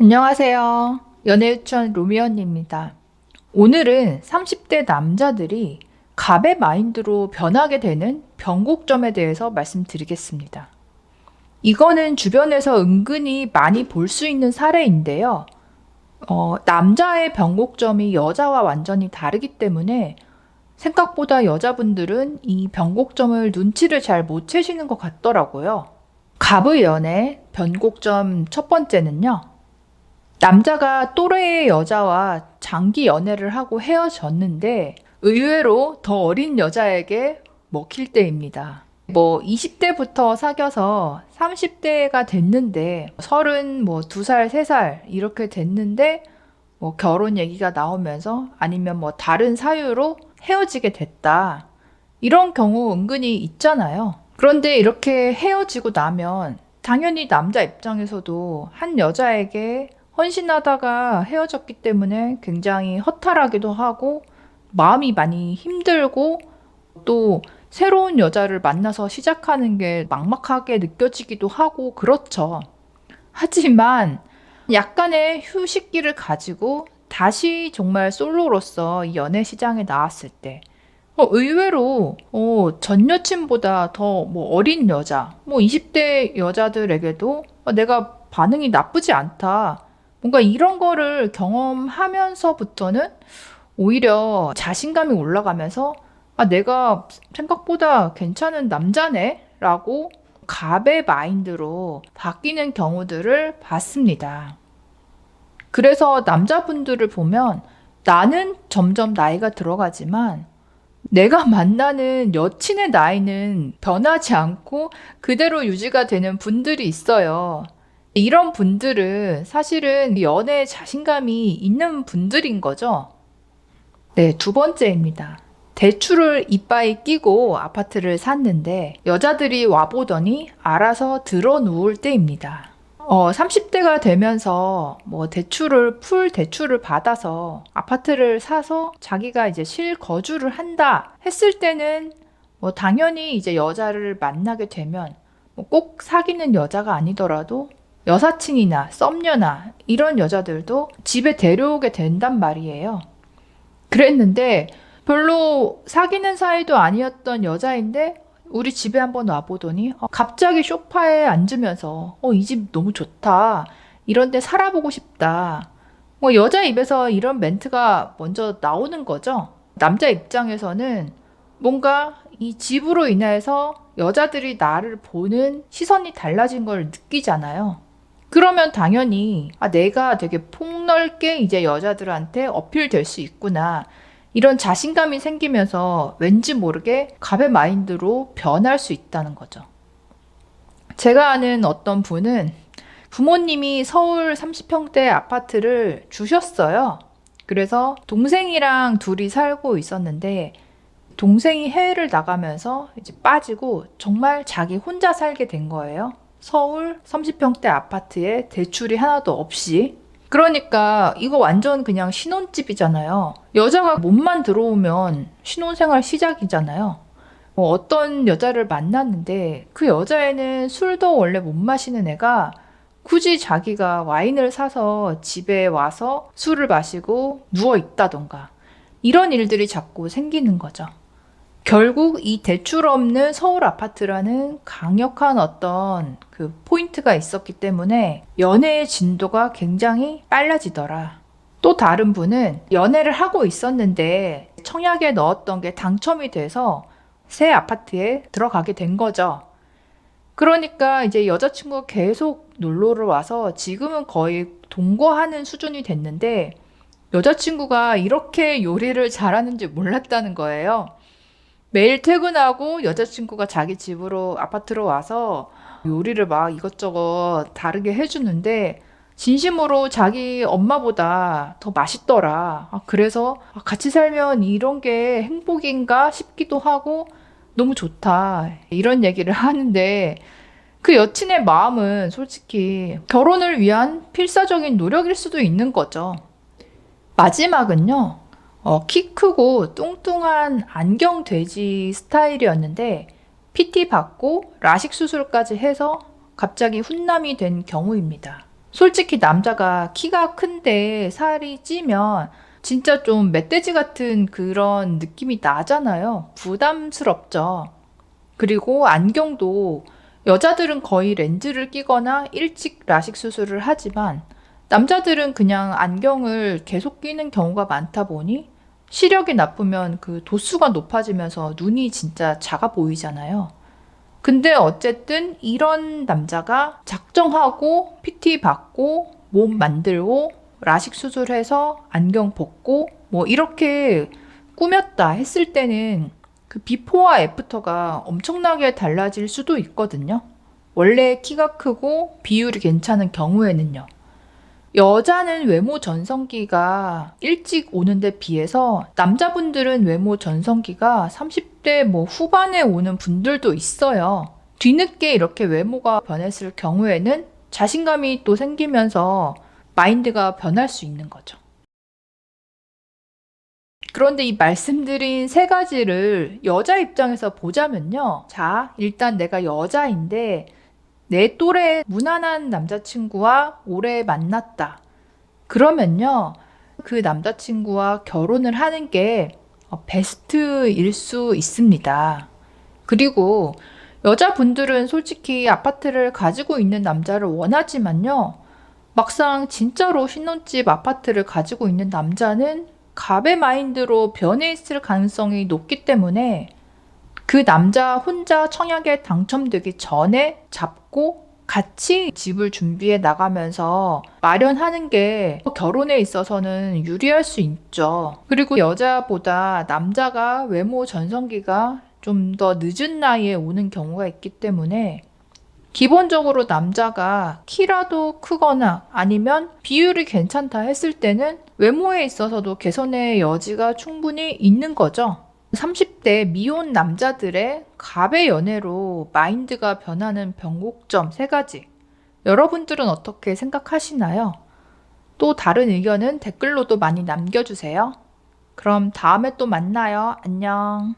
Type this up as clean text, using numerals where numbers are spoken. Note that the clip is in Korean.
안녕하세요. 연애유치원 로미 언니입니다. 오늘은 30대 남자들이 갑의 마인드로 변하게 되는 변곡점에 대해서 말씀드리겠습니다. 이거는 주변에서 은근히 많이 볼 수 있는 사례인데요. 남자의 변곡점이 여자와 완전히 다르기 때문에 생각보다 여자분들은 이 변곡점을 눈치를 잘 못 채시는 것 같더라고요. 갑의 연애 변곡점 첫 번째는요. 남자가 또래의 여자와 장기 연애를 하고 헤어졌는데 의외로 더 어린 여자에게 먹힐 때입니다. 20대부터 사귀어서 30대가 됐는데 32살, 3살 이렇게 됐는데 결혼 얘기가 나오면서 아니면 다른 사유로 헤어지게 됐다. 이런 경우 은근히 있잖아요. 그런데 이렇게 헤어지고 나면 당연히 남자 입장에서도 한 여자에게 헌신하다가 헤어졌기 때문에 굉장히 허탈하기도 하고 마음이 많이 힘들고 또 새로운 여자를 만나서 시작하는 게 막막하게 느껴지기도 하고 그렇죠. 하지만 약간의 휴식기를 가지고 다시 정말 솔로로서 이 연애 시장에 나왔을 때 의외로 전 여친보다 더 어린 여자, 20대 여자들에게도 내가 반응이 나쁘지 않다. 뭔가 이런 거를 경험하면서부터는 오히려 자신감이 올라가면서 내가 생각보다 괜찮은 남자네? 라고 갑의 마인드로 바뀌는 경우들을 봤습니다. 그래서 남자분들을 보면 나는 점점 나이가 들어가지만 내가 만나는 여친의 나이는 변하지 않고 그대로 유지가 되는 분들이 있어요. 이런 분들은 사실은 연애에 자신감이 있는 분들인 거죠. 네, 두 번째입니다. 대출을 이빠이 끼고 아파트를 샀는데 여자들이 와보더니 알아서 들어 누울 때입니다. 30대가 되면서 풀 대출을 받아서 아파트를 사서 자기가 이제 실거주를 한다 했을 때는 당연히 이제 여자를 만나게 되면 꼭 사귀는 여자가 아니더라도 여사친이나 썸녀나 이런 여자들도 집에 데려오게 된단 말이에요. 그랬는데 별로 사귀는 사이도 아니었던 여자인데 우리 집에 한번 와보더니 갑자기 소파에 앉으면서 이 집 너무 좋다. 이런 데 살아보고 싶다. 여자 입에서 이런 멘트가 먼저 나오는 거죠. 남자 입장에서는 뭔가 이 집으로 인해서 여자들이 나를 보는 시선이 달라진 걸 느끼잖아요. 그러면 당연히 내가 되게 폭넓게 이제 여자들한테 어필될 수 있구나. 이런 자신감이 생기면서 왠지 모르게 갑의 마인드로 변할 수 있다는 거죠. 제가 아는 어떤 분은 부모님이 서울 30평대 아파트를 주셨어요. 그래서 동생이랑 둘이 살고 있었는데 동생이 해외를 나가면서 이제 빠지고 정말 자기 혼자 살게 된 거예요. 서울 30평대 아파트에 대출이 하나도 없이. 그러니까 이거 완전 그냥 신혼집이잖아요. 여자가 몸만 들어오면 신혼생활 시작이잖아요. 어떤 여자를 만났는데 그 여자애는 술도 원래 못 마시는 애가 굳이 자기가 와인을 사서 집에 와서 술을 마시고 누워 있다던가 이런 일들이 자꾸 생기는 거죠. 결국 이 대출 없는 서울 아파트라는 강력한 어떤 그 포인트가 있었기 때문에 연애의 진도가 굉장히 빨라지더라. 또 다른 분은 연애를 하고 있었는데 청약에 넣었던 게 당첨이 돼서 새 아파트에 들어가게 된 거죠. 그러니까 이제 여자친구가 계속 놀러를 와서 지금은 거의 동거하는 수준이 됐는데 여자친구가 이렇게 요리를 잘하는지 몰랐다는 거예요. 매일 퇴근하고 여자친구가 자기 집으로 아파트로 와서 요리를 막 이것저것 다르게 해주는데 진심으로 자기 엄마보다 더 맛있더라. 그래서 같이 살면 이런 게 행복인가 싶기도 하고 너무 좋다. 이런 얘기를 하는데 그 여친의 마음은 솔직히 결혼을 위한 필사적인 노력일 수도 있는 거죠. 마지막은요. 키 크고 뚱뚱한 안경돼지 스타일이었는데 PT 받고 라식 수술까지 해서 갑자기 훈남이 된 경우입니다. 솔직히 남자가 키가 큰데 살이 찌면 진짜 좀 멧돼지 같은 그런 느낌이 나잖아요. 부담스럽죠. 그리고 안경도 여자들은 거의 렌즈를 끼거나 일찍 라식 수술을 하지만 남자들은 그냥 안경을 계속 끼는 경우가 많다 보니 시력이 나쁘면 그 도수가 높아지면서 눈이 진짜 작아 보이잖아요. 근데 어쨌든 이런 남자가 작정하고 PT 받고 몸 만들고 라식 수술해서 안경 벗고 뭐 이렇게 꾸몄다 했을 때는 그 비포와 애프터가 엄청나게 달라질 수도 있거든요. 원래 키가 크고 비율이 괜찮은 경우에는요. 여자는 외모 전성기가 일찍 오는데 비해서 남자분들은 외모 전성기가 30대 뭐 후반에 오는 분들도 있어요. 뒤늦게 이렇게 외모가 변했을 경우에는 자신감이 또 생기면서 마인드가 변할 수 있는 거죠. 그런데 이 말씀드린 세 가지를 여자 입장에서 보자면요. 자, 일단 내가 여자인데 내 또래 무난한 남자친구와 오래 만났다. 그러면요. 그 남자친구와 결혼을 하는 게 베스트일 수 있습니다. 그리고 여자분들은 솔직히 아파트를 가지고 있는 남자를 원하지만요. 막상 진짜로 신혼집 아파트를 가지고 있는 남자는 갑의 마인드로 변해 있을 가능성이 높기 때문에 그 남자 혼자 청약에 당첨되기 전에 잡고 같이 집을 준비해 나가면서 마련하는 게 결혼에 있어서는 유리할 수 있죠. 그리고 여자보다 남자가 외모 전성기가 좀 더 늦은 나이에 오는 경우가 있기 때문에 기본적으로 남자가 키라도 크거나 아니면 비율이 괜찮다 했을 때는 외모에 있어서도 개선의 여지가 충분히 있는 거죠. 30대 미혼 남자들의 갑의 연애로 마인드가 변하는 변곡점 3가지. 여러분들은 어떻게 생각하시나요? 또 다른 의견은 댓글로도 많이 남겨주세요. 그럼 다음에 또 만나요. 안녕.